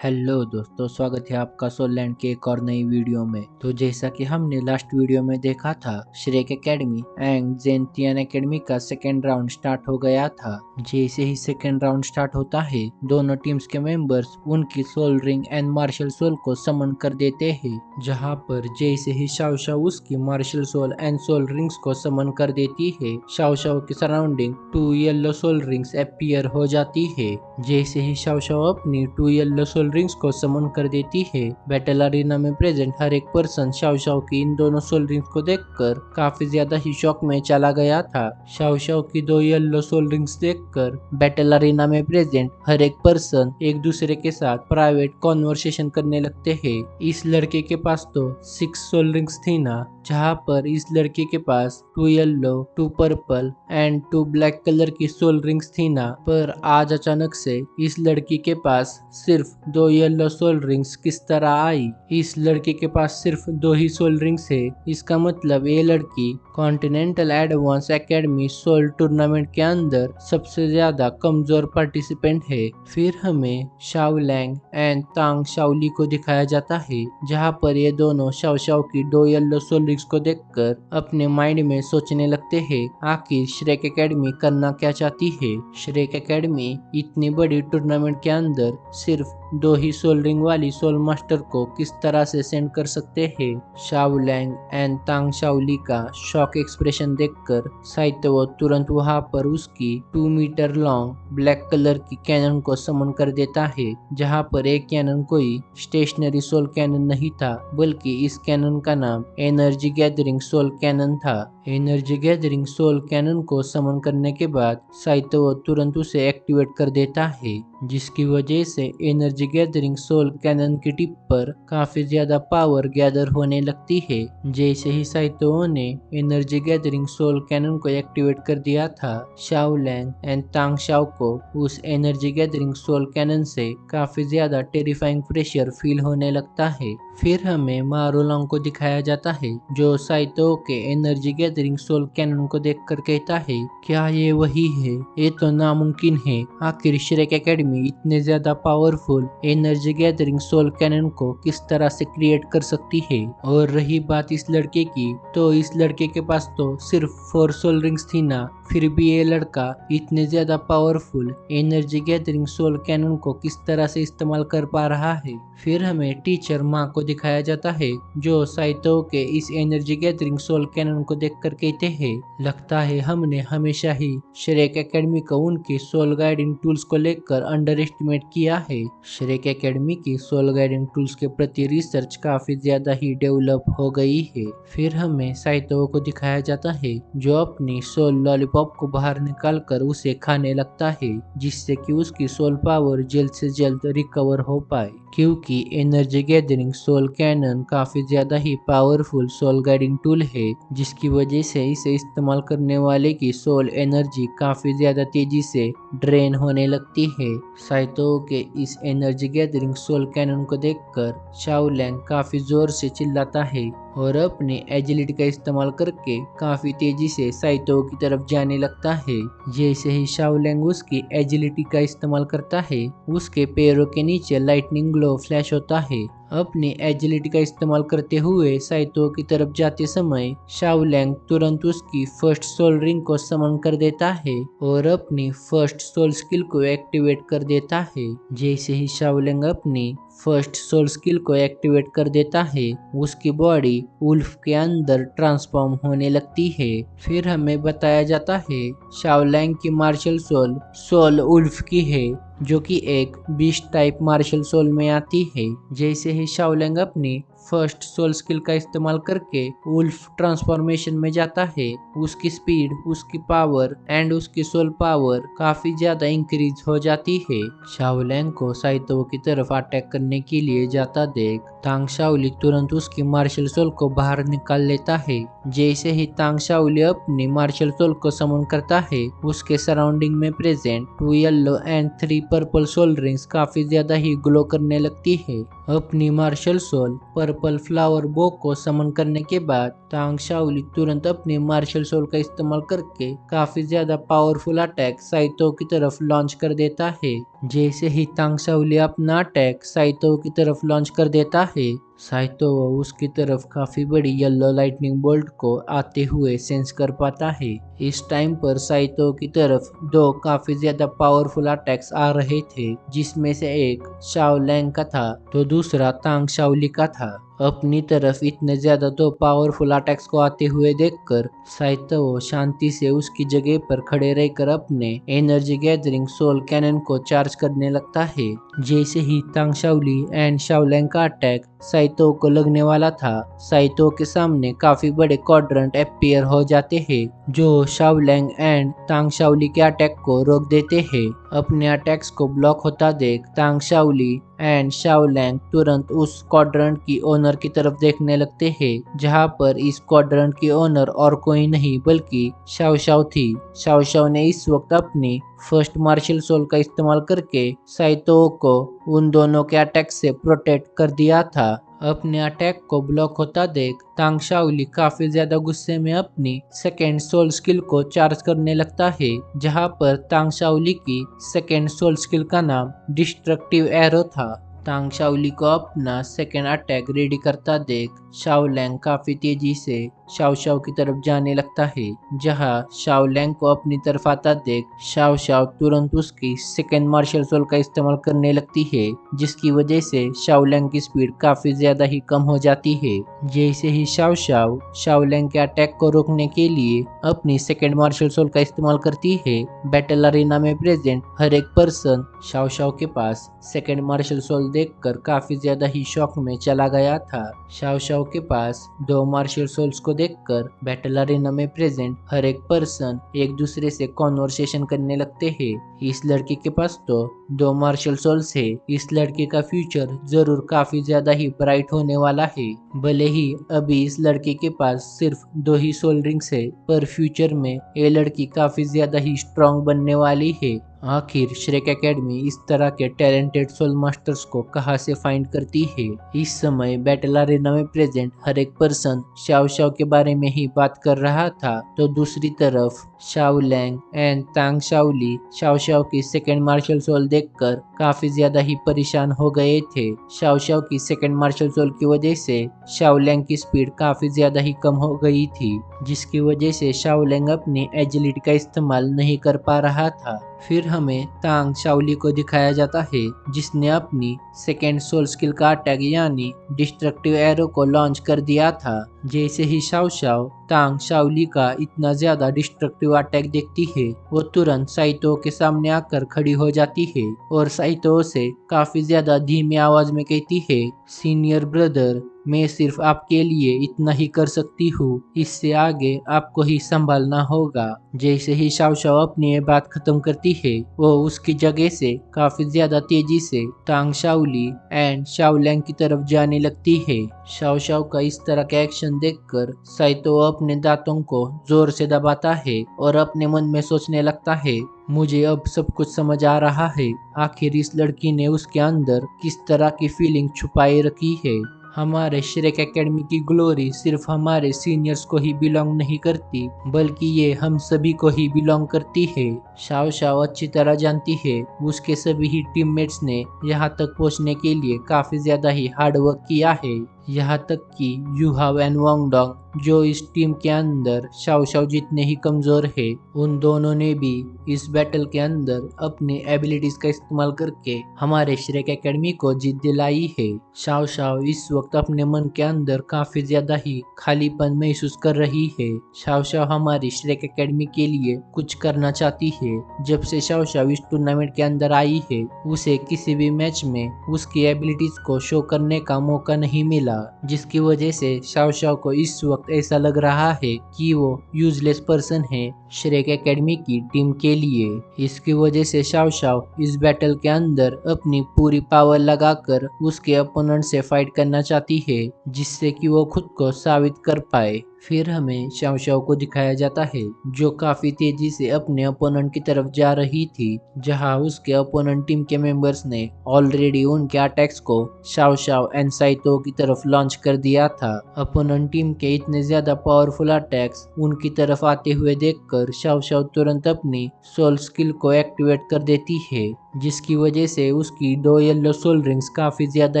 Hello दोस्तों, स्वागत है आपका सोलैंड के एक और नई वीडियो में। तो जैसा कि हमने लास्ट वीडियो में देखा था, Shrek academy and gentian academy का सेकेंड राउंड स्टार्ट हो गया था। जैसे ही सेकेंड राउंड स्टार्ट होता है, दोनों टीम्स के मेंबर्स उनकी soul ring and martial soul को समन कर देते हैं। जहां पर जैसे ही शाओ शाओ उसकी martial soul and soul rings को समन कर देती है, शाओ शाओ की surrounding 2 yellow soul rings appear हो जाती है। जैसे ही शाओ शाओ अपनी 2 येलो सोल रिंग्स को समन कर देती है, बैटल अरीना में प्रेजेंट हर एक पर्सन शाओ शाओ की इन दोनों सोल रिंग्स को देखकर काफी ज्यादा ही शॉक में चला गया था। शाओ शाओ की 2 येलो सोल रिंग्स देखकर बैटल अरीना में प्रेजेंट हर एक पर्सन एक दूसरे के साथ प्राइवेट कॉन्वर्सेशन करने लगते हैं। इस लड़के के पास तो 6 सोल रिंग्स थी ना, जहाँ पर इस लड़के के पास 2 yellow, 2 purple and 2 black colour की सोल रिंग्स थी ना, पर आज अचानक से इस लड़की के पास सिर्फ 2 येलो सोल रिंग्स किस तरह आई। इस लड़के के पास सिर्फ 2 ही सोल रिंग्स है। इसका मतलब ये लड़की continental advance academy soul tournament के अंदर सबसे ज्यादा कमजोर पार्टिसिपेंट है। फिर हमें Xiao Lang and Tang Xiaoli को दिखाया जाता है, जहाँ पर ये दोनों शाओ शाओ की 2 येलो सोल रिंग्स को देखकर अपने माइंड में सोचने लगते हैं, आखिर श्रेक एकेडमी करना क्या चाहती है। श्रेक एकेडमी इतनी बड़ी टूर्नामेंट के अंदर सिर्फ 2 ही सोल रिंग वाली सोल मास्टर को किस तरह से सेंड कर सकते हैं। शाओ लैंग एंड तांग शाओली का शॉक एक्सप्रेशन देखकर साइतो तुरंत वहां पर उसकी 2 मीटर लॉन्ग ब्लैक कलर की कैनन को समन कर देता है, जहां पर एक कैनन कोई स्टेशनरी सोल कैनन नहीं था, बल्कि इस कैनन का नाम एनर्जी गैदरिंग सोल कैनन था। एनर्जी गैदरिंग सोल कैनन को समन करने के बाद साइतो तुरंत उसे एक्टिवेट कर देता है, जिसकी वजह से एनर्जी गैदरिंग सोल कैनन की टिप पर काफी ज्यादा पावर गैदर होने लगती है। जैसे ही साइतो ने एनर्जी गैदरिंग सोल कैनन को एक्टिवेट कर दिया था, Xiao Lang and Tang Xiao को उस एनर्जी गैदरिंग सोल कैनन से काफी ज्यादा टेरिफाइंग प्रेशर फील होने लगता है। फिर हमें मारोलोंग को दिखाया जाता है, जो साइतो के एनर्जी गैदरिंग सोल कैनन को देखकर कहता है, क्या ये वही है? ये तो नामुमकिन है। आखिर श्रेक एकेडमी इतने ज्यादा powerful energy gathering soul cannon को किस तरह से क्रिएट कर सकती है। और रही बात इस लड़के की, तो इस लड़के के पास तो सिर्फ 4 सोल रिंग्स थी ना, फिर भी ये लड़का इतने ज्यादा powerful energy gathering soul cannon को किस तरह से इस्तेमाल कर पा रहा है। फिर हमें टीचर माँ को दिखाया जाता है, जो साइतो के इस एनर्जी गैदरिंग सोल कैनन को देखकर कहते हैं, लगता है हमने हमेशा ही श्रेक एकेडमी को उनकी सोल गाइडिंग टूल्स को लेकर अंडर एस्टिमेट किया है। श्रेक एकेडमी की सोल गाइडिंग टूल्स के प्रति रिसर्च काफी ज्यादा ही डेवलप हो गई है। फिर हमें साइतो को दिखाया जाता है, जो अपनी सोल लॉलीपॉप को बाहर निकालकर उसे खाने लगता है, जिससे कि उसकी सोल पावर जल्द से जल्द रिकवर हो पाए, क्योंकि एनर्जी गैदरिंग सोल कैनन काफी ज्यादा ही पावरफुल सोल गाइडिंग टूल है, जिसकी वजह से इसे इस्तेमाल करने वाले की सोल एनर्जी काफी ज्यादा तेजी से ड्रेन होने लगती है। साइतो के इस एनर्जी गैदरिंग सोल कैनन को देखकर शाओ लैंग काफी जोर से चिल्लाता है और अपने एजिलिटी का इस्तेमाल करके काफी तेजी से साइतो की तरफ जाने लगता है। जैसे ही शाओ लैंग उसकी एजिलिटी का इस्तेमाल करता है, उसके पैरों के नीचे लाइटनिंग ग्लो फ्लैश होता है। अपनी एजिलिटी का इस्तेमाल करते हुए साइतो की तरफ जाते समय शाओ लैंग तुरंत उसकी फर्स्ट सोल रिंग को समन कर देता है और अपनी फर्स्ट सोल स्किल को एक्टिवेट कर देता है। जैसे ही शाओ लैंग अपनी फर्स्ट सोल स्किल को एक्टिवेट कर देता है, उसकी बॉडी उल्फ के अंदर ट्रांसफॉर्म होने लगती है। फिर हमें बताया जाता है, शाओ लैंग की मार्शल सोल सोल उल्फ की है, जो कि एक बीस्ट टाइप मार्शल सोल में आती है। जैसे ही शाओ लैंग अपनी फर्स्ट सोल स्किल का इस्तेमाल करके उल्फ ट्रांसफॉर्मेशन में जाता है, उसकी स्पीड, उसकी पावर एंड उसकी सोल पावर काफी ज्यादा इंक्रीज हो जाती है। शाओ लैंग को साइतो की तरफ अटैक करने के लिए जाता देख तांग शाओली तुरंत उसकी मार्शल सोल को बाहर निकाल लेता है। जैसे ही तांग शाओली अपनी मार्शल सोल को समन करता है, उसके सराउंडिंग में present 2 yellow and 3 purple soul rings काफी ज्यादा ही ग्लो करने लगती है अपनी मार्शल सोल पर्पल फ्लावर बो को समन करने के बाद तांग शाओली तुरंत अपने मार्शल सोल का इस्तेमाल करके काफी ज्यादा पावरफुल अटैक साइतो की तरफ लॉन्च कर देता है। जैसे ही तांग शाओली अपना अटैक साइतो की तरफ लॉन्च कर देता है, साइतो उसकी तरफ काफी बड़ी येलो लाइटनिंग बोल्ट को आते हुए सेंस कर पाता है। इस टाइम पर साइतो की तरफ दो काफी ज्यादा पावरफुल अटैक्स आ रहे थे, जिसमें से एक शाओ लैंग का था तो दूसरा तांग शाओली का था। अपनी तरफ इतने ज्यादा दो पावरफुल अटैक्स को आते हुए देखकर साइतो शांति से उसकी जगह पर खड़े रहकर अपने एनर्जी गैदरिंग सोल कैनन को चार्ज करने लगता है। जैसे ही तांग शाओली एंड शाओ लैंग का अटैक साइतो को लगने वाला था, साइतो के सामने काफी बड़े क्वाड्रेंट अपीयर हो जाते हैं जो शाओ लैंग एंड तांग शाओली के अटैक को रोक देते हैं। अपने अटैक्स को ब्लॉक होता देख तांग शाओली एंड शाओ लैंग तुरंत उस क्वाड्रेंट की ओनर की तरफ देखने लगते हैं, जहां पर इस क्वाड्रेंट की ओनर और कोई नहीं बल्कि शाओ शाओ थी। शाओ शाओ ने इस वक्त अपनी फर्स्ट मार्शल सोल का इस्तेमाल करके साइतो को उन दोनों के अटैक से प्रोटेक्ट कर दिया था। अपने अटैक को ब्लॉक होता देख तांग शाओली काफी ज्यादा गुस्से में अपनी सेकेंड सोल स्किल को चार्ज करने लगता है, जहां पर तांग शाओली की सेकेंड सोल स्किल का नाम डिस्ट्रक्टिव एरो था। तांग शाओली को अपना सेकेंड अटैक रेडी करता देख शाओ लैंग काफी तेजी से शाओ शाओ की तरफ जाने लगता है। जहां शाओ लैंग को अपनी तरफ आता देख शाओ शाओ तुरंत उसकी सेकेंड मार्शल सोल का इस्तेमाल करने लगती है, जिसकी वजह से शाओ लैंग की स्पीड काफी ज्यादा ही कम हो जाती है। जैसे ही शाओ शाओ शाओ लैंग के अटैक को रोकने के लिए अपनी सेकेंड मार्शल सोल का इस्तेमाल करती है, बैटल अरीना में प्रेजेंट हर एक पर्सन शाओ शाओ के पास सेकेंड मार्शल सोल देखकर काफी ज्यादा ही शॉक में चला गया था। शाओ शाओ के पास दो मार्शल सोल्स को देखकर बैटल अरीना में प्रेजेंट हर एक पर्सन एक दूसरे से कॉन्वर्सेशन करने लगते हैं। इस लड़की के पास तो दो मार्शल सोल्स है, इस लड़के का फ्यूचर जरूर काफी ज्यादा ही ब्राइट होने वाला है। भले ही अभी इस लड़के के पास सिर्फ दो ही सोल रिंग्स है, पर फ्यूचर में ये लड़की काफी ज्यादा ही स्ट्रॉन्ग बनने वाली है। आखिर श्रेक एकेडमी इस तरह के टैलेंटेड सोल मास्टर्स को कहां से फाइंड करती है। इस समय बैटल अरेना में प्रेजेंट हर एक पर्सन शाओ शाओ के बारे में ही बात कर रहा था, तो दूसरी तरफ Shao Lang and Tang Shaoli Shao Shao की सेकेंड मार्शल सोल देखकर काफी ज्यादा ही परेशान हो गए थे। शाओ शाओ की सेकेंड मार्शल सोल की वजह से शाओ लैंग की स्पीड काफी ज्यादा ही कम हो गई थी, जिसकी वजह से शाओ लैंग अपनी एजिलिटी का इस्तेमाल नहीं कर पा रहा था। फिर हमें तांग शाओली को दिखाया जाता है, जिसने अपनी सेकेंड सोल स्किल का अटैक यानी डिस्ट्रक्टिव एरो को लॉन्च कर दिया था। जैसे ही शाओ शाओ तांग शाओली का इतना ज्यादा डिस्ट्रक्टिव अटैक देखती है, वो तुरंत साइतो के सामने आकर खड़ी हो जाती है और साइतो से काफी ज्यादा धीमी आवाज में कहती है, सीनियर ब्रदर, मैं सिर्फ आपके लिए इतना ही कर सकती हूँ, इससे आगे आपको ही संभालना होगा। जैसे ही शाओ शाओ अपनी ये बात खत्म करती है, वो उसकी जगह से काफी ज्यादा तेजी से तांग शाओली एंड शाओ लैंग की तरफ जाने लगती है। शाओ शाओ का इस तरह का एक्शन देखकर साइतो अपने दांतों को जोर से दबाता है और अपने मन में सोचने लगता है, मुझे अब सब कुछ समझ आ रहा है, आखिर इस लड़की ने उसके अंदर किस तरह की फीलिंग छुपाई रखी है। हमारे श्रेक एकेडमी की ग्लोरी सिर्फ हमारे सीनियर्स को ही बिलोंग नहीं करती, बल्कि ये हम सभी को ही बिलोंग करती है। शाओ शाओ अच्छी तरह जानती है उसके सभी ही टीममेट्स ने यहाँ तक पहुँचने के लिए काफी ज्यादा ही हार्ड वर्क किया है। यहाँ तक कि you have and Wang Dong, जो इस टीम के अंदर शाओ शाओ जितने ही कमजोर है, उन दोनों ने भी इस बैटल के अंदर अपनी एबिलिटीज का इस्तेमाल करके हमारे श्रेक एकेडमी को जीत दिलाई है। शाओ शाओ इस वक्त अपने मन के अंदर काफी ज्यादा ही खालीपन महसूस कर रही है। शाओ शाओ हमारी श्रेक एकेडमी के लिए कुछ करना चाहती है। जब से शाओ शाओ इस टूर्नामेंट के अंदर आई है, उसे किसी भी मैच में उसकी एबिलिटीज को शो करने का मौका नहीं मिला, जिसकी वजह से शाओ शाओ को इस वक्त ऐसा लग रहा है कि वो यूजलेस पर्सन है श्रेक एकेडमी की टीम के लिए। इसकी वजह से शाओ शाओ इस बैटल के अंदर अपनी पूरी पावर लगाकर उसके अपोनेंट से फाइट करना चाहती है, जिससे कि वो खुद को साबित कर पाए। फिर हमें शाओ शाओ को दिखाया जाता है जो काफी तेजी से अपने अपोनेंट की तरफ जा रही थी, जहां उसके अपोनेंट टीम के मेंबर्स ने ऑलरेडी उनके अटैक्स को शाओ शाओ एंड साइतो की तरफ लॉन्च कर दिया था। अपोनेंट टीम के इतने ज्यादा पावरफुल अटैक्स उनकी तरफ आते हुए देखकर शाओ शाओ तुरंत अपनी सोल स्किल को एक्टिवेट कर देती है, जिसकी वजह से उसकी 2 येलो सोल रिंग्स काफी ज्यादा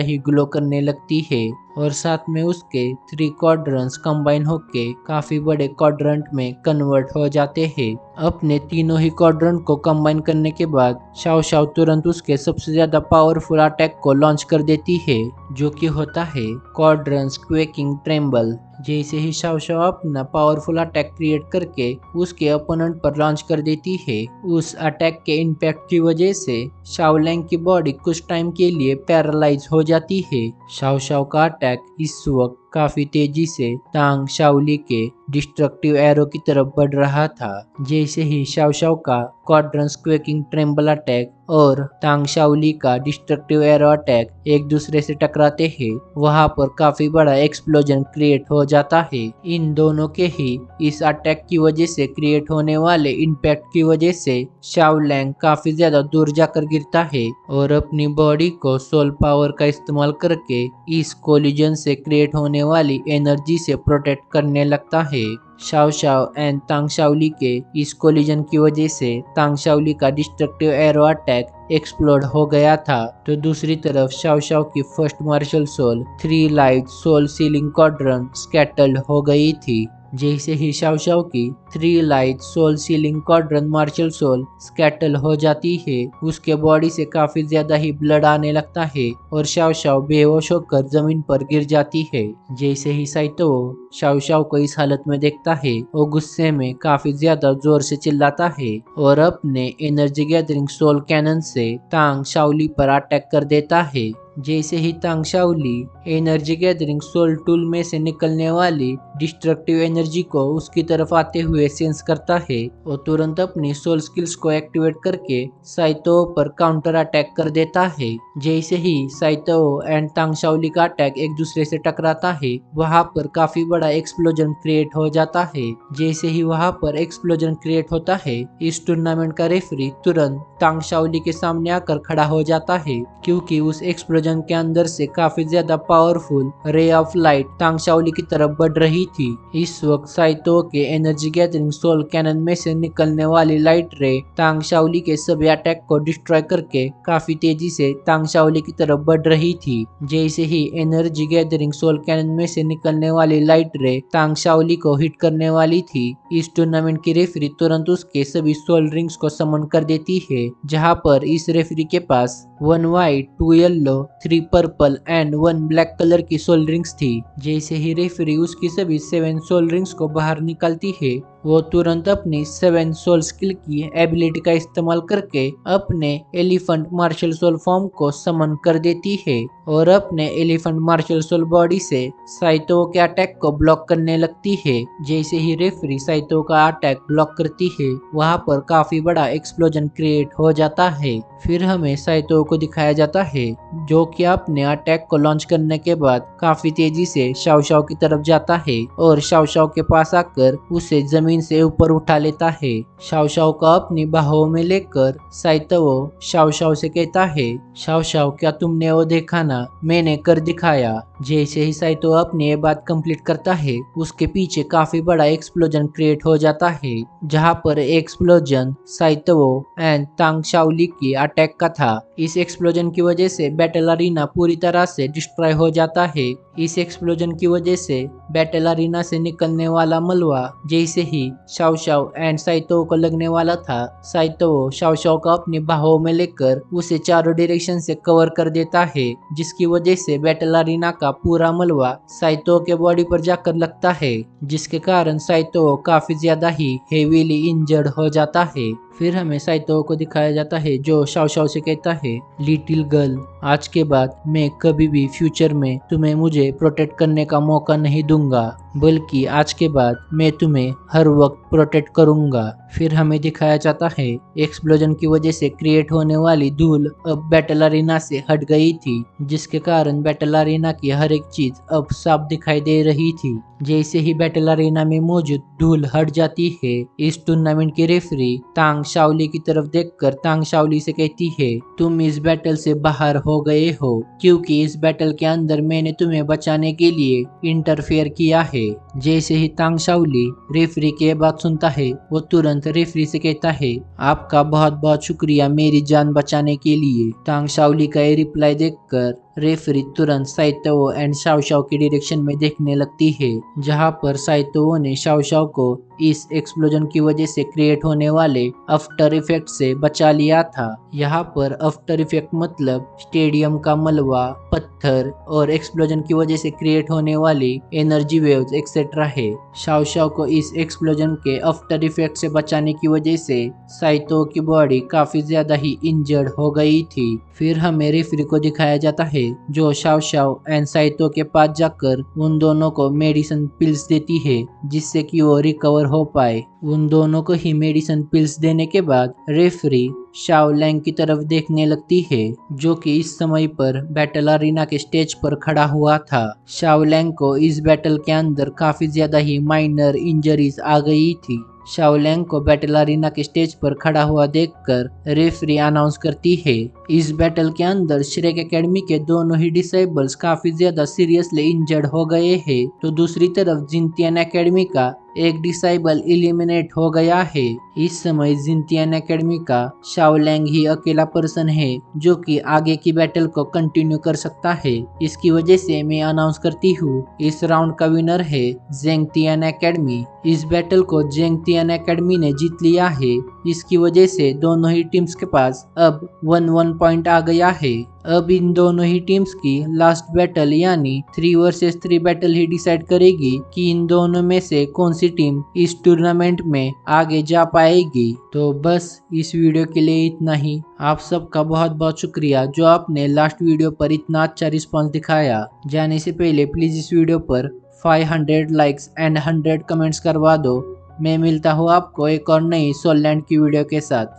ही ग्लो करने लगती है और साथ में उसके 3 क्वाड्रेंट्स कंबाइन होके काफी बड़े क्वाड्रेंट में कन्वर्ट हो जाते हैं। अपने तीनों ही क्वाड्रेंट को कंबाइन करने के बाद शाओ शाओ तुरंत उसके सबसे ज्यादा पावरफुल अटैक को लॉन्च कर देती है, जो कि होता है क्वाड्रेंट्स क्वेकिंग ट्रेम्बल। जैसे ही शाओ शाओ अपना पावरफुल अटैक क्रिएट करके उसके अपोनेंट पर लॉन्च कर देती है, उस अटैक के इम्पैक्ट की वजह से शाओ लैंग की बॉडी कुछ टाइम के लिए पैरालाइज हो जाती है। शाओ शाओ का अटैक इस वक्त काफी तेजी से तांग शाओली के डिस्ट्रक्टिव एरो की तरफ बढ़ रहा था। जैसे ही शाओ शाओ का क्वाड्रेंट्स क्वेकिंग ट्रेम्बल अटैक और तांग शाओली का डिस्ट्रक्टिव एरो अटैक एक दूसरे से टकराते हैं, वहां पर काफी बड़ा एक्सप्लोजन क्रिएट हो जाता है। इन दोनों के ही इस अटैक की वजह से क्रिएट होने वाले इम्पैक्ट की वजह से शाओ लैंग काफी ज्यादा दूर जाकर गिरता है और अपनी बॉडी को सोल पावर का इस्तेमाल करके इस कोलिजन से क्रिएट होने वाली एनर्जी से प्रोटेक्ट करने लगता है। शाओ शाओ एंड तांग शाओली के इस कोलिजन की वजह से तांग शाओली का डिस्ट्रक्टिव एरो अटैक एक्सप्लोड हो गया था, तो दूसरी तरफ शाओ शाओ की first martial soul 3 light soul sealing quadrant scattered हो गई थी। जैसे ही शाओ शाओ की 3 light soul sealing quadrant martial soul scatter हो जाती है, उसके बॉडी से काफी ज्यादा ही ब्लड आने लगता है और शाओ शाओ बेहोश होकर जमीन पर गिर जाती है। जैसे ही साइतो शाओ शाओ को इस हालत में देखता है, वो गुस्से में काफी ज्यादा जोर से चिल्लाता है और अपने एनर्जी गैदरिंग सोल कैनन से तांग शाओली पर अटैक कर देता है। जैसे ही तांग शाओली एनर्जी गैदरिंग सोल टूल में से निकलने वाली डिस्ट्रक्टिव एनर्जी को उसकी तरफ आते हुए सेंस करता है, वो तुरंत अपनी सोल स्किल्स को एक्टिवेट करके साइतो पर काउंटर अटैक कर देता है। जैसे ही साइतो एंड तांग शाओली का अटैक एक दूसरे से टकराता है, वहां पर काफी बड़ा एक्सप्लोजन क्रिएट हो जाता है। जैसे ही वहां पर एक्सप्लोजन क्रिएट होता है, इस टूर्नामेंट का रेफरी तुरंत तांग शाओली के सामने आकर खड़ा हो जाता है, क्योंकि उस एक्सप्लोजन के अंदर से काफी ज्यादा पावरफुल रे ऑफ लाइट तांग शाओली की तरफ बढ़ रही थी। इस वक्त साइतो के एनर्जी गैदरिंग सोल कैनन में से निकलने वाली लाइट रे तांग शाओली के सभी अटैक को डिस्ट्रॉय करके काफी तेजी से तांग शाओली की तरफ बढ़ रही थी। जैसे ही एनर्जी गैदरिंग सोल कैनन में से निकलने वाली लाइट रे तांग शाओली को हिट करने वाली थी, इस टूर्नामेंट की रेफरी तुरंत उसके सभी सोल रिंग्स को समन कर देती है, जहां पर इस रेफरी के पास 1 white 2 yellow 3 purple and 1 black colour की सोल रिंग्स थी। जैसे ही रेफरी उसकी सभी 7 सोल रिंग्स को बाहर निकालती है, वो तुरंत अपनी 7 सोल स्किल की एबिलिटी का इस्तेमाल करके अपने एलिफेंट मार्शल सोल फॉर्म को समन कर देती है और अपने एलिफेंट मार्शल सोल बॉडी से साइतो के अटैक को ब्लॉक करने लगती है। जैसे ही रेफरी साइतो का अटैक ब्लॉक करती है, वहां पर काफी बड़ा एक्सप्लोजन क्रिएट हो जाता है। फिर हमें साइतो को दिखाया जाता है जो कि अपने अटैक को लॉन्च करने के बाद काफी तेजी से शाओ शाओ की तरफ जाता है और शाओ शाओ के पास आकर उसे जमीन से ऊपर उठा लेता है। शाओ शाओ को अपनी बाहों में लेकर साइतो शाओ शाओ से कहता है, शाओ शाओ क्या तुमने वो देखा ना, मैंने कर दिखाया। जैसे ही साइतो अपनी ये बात कंप्लीट करता है, उसके पीछे काफी बड़ा एक्सप्लोजन क्रिएट हो जाता है, जहां पर एक्सप्लोजन साइतो एंड तांग शाओली की अटैक का था। इस एक्सप्लोजन की वजह से बैटल अरीना पूरी तरह से डिस्ट्रॉय हो जाता है। इस एक्सप्लोजन की वजह से बैटल अरीना से निकलने वाला मलबा जैसे ही शाओ शाओ एंड साइतो को लगने वाला था, साइतो शाओ शाओ को अपनी बाहों में लेकर उसे चारों डायरेक्शन से कवर कर देता है, जिसकी वजह से बैटल अरीना का पूरा मलबा साइतो के बॉडी पर जाकर लगता है, जिसके कारण साइतो काफी ज्यादा ही हेवीली इंजर्ड हो जाता है। फिर हमें साइतो को दिखाया जाता है जो शाओ शाओ से कहता है, लिटिल गर्ल, आज के बाद मैं कभी भी फ्यूचर में तुम्हें मुझे प्रोटेक्ट करने का मौका नहीं दूंगा, बल्कि आज के बाद मैं तुम्हें हर वक्त प्रोटेक्ट करूंगा। फिर हमें दिखाया जाता है एक्सप्लोजन की वजह से क्रिएट होने वाली धूल अब बैटल अरीना से हट गई थी, जिसके कारण बैटल अरीना की हर एक चीज अब साफ दिखाई दे रही थी। जैसे ही बैटल अरेना में मौजूद धूल हट जाती है, इस टूर्नामेंट की रेफरी तांग शाओली की तरफ देखकर तांग शाओली से कहती है, तुम इस बैटल से बाहर हो गए हो क्योंकि इस बैटल के अंदर मैंने तुम्हें बचाने के लिए इंटरफेयर किया है। जैसे ही तांग शाओली रेफरी की बात सुनता है, वो तुरंत रेफरी से कहता है, आपका बहुत बहुत शुक्रिया मेरी जान बचाने के लिए। तांग शाओली का ये रिप्लाई देखकर रेफरी तुरंत साइतो एंड शाओ शाओ की डायरेक्शन में देखने लगती है, जहां पर साइतो ने शाओ शाओ को इस एक्सप्लोजन की वजह से क्रिएट होने वाले आफ्टर इफेक्ट से बचा लिया था। यहाँ पर आफ्टर इफेक्ट मतलब स्टेडियम का मलबा, पत्थर और एक्सप्लोजन की वजह से क्रिएट होने वाली एनर्जी वेव्स एक्सेट्रा है। शाओ शाओ को इस एक्सप्लोजन के आफ्टर इफेक्ट से बचाने की वजह से साइतो की बॉडी काफी ज्यादा ही इंजर्ड हो गई थी। फिर हमें रेफरी को दिखाया जाता है, जो शाओ शाओ एंड साइतो के पास जाकर उन दोनों को मेडिसिन पिल्स देती है, जिससे कि वो रिकवर हो पाए। उन दोनों को ही मेडिसिन पिल्स देने के बाद रेफरी शाओ लैंग की तरफ देखने लगती है, जो कि इस समय पर बैटल अरीना के स्टेज पर खड़ा हुआ था। शाओ लैंग को इस बैटल के अंदर काफी ज्यादा ही माइनर इंजरीज आ गई थी। शाओ लैंग को बैटल अरीना के स्टेज पर खड़ा हुआ देखकर रेफरी अनाउंस करती है, इस बैटल के अंदर श्रेक एकेडमी के दोनों ही डिसेबल्स काफी ज्यादा सीरियसली इंजर्ड हो गए हैं, तो दूसरी तरफ जिनतियन एकेडमी का एक डिसेबल एलिमिनेट हो गया है। इस समय जिनतियन एकेडमी का शाओ लैंग ही अकेला पर्सन है जो कि आगे की बैटल को कंटिन्यू कर सकता है। इसकी वजह से मैं अनाउंस करती हूँ, इस राउंड का विनर है जेंगतियन एकेडमी। इस बैटल को जेंगतियन एकेडमी ने जीत लिया है। इसकी वजह से दोनों ही टीम्स के पास अब 1-1 पॉइंट आ गया है। अब इन दोनों ही टीम्स की लास्ट बैटल यानी 3 वर्सेस 3 बैटल ही डिसाइड करेगी कि इन दोनों में से कौन सी टीम इस टूर्नामेंट में आगे जा पाएगी। तो बस इस वीडियो के लिए इतना ही। आप सबका बहुत बहुत शुक्रिया जो आपने लास्ट वीडियो पर इतना अच्छा रिस्पॉन्स दिखाया। जाने से पहले प्लीज इस वीडियो पर 500 लाइक्स एंड 100 कमेंट्स करवा दो। मैं मिलता हूँ आपको एक और नई सोलैंड की वीडियो के साथ।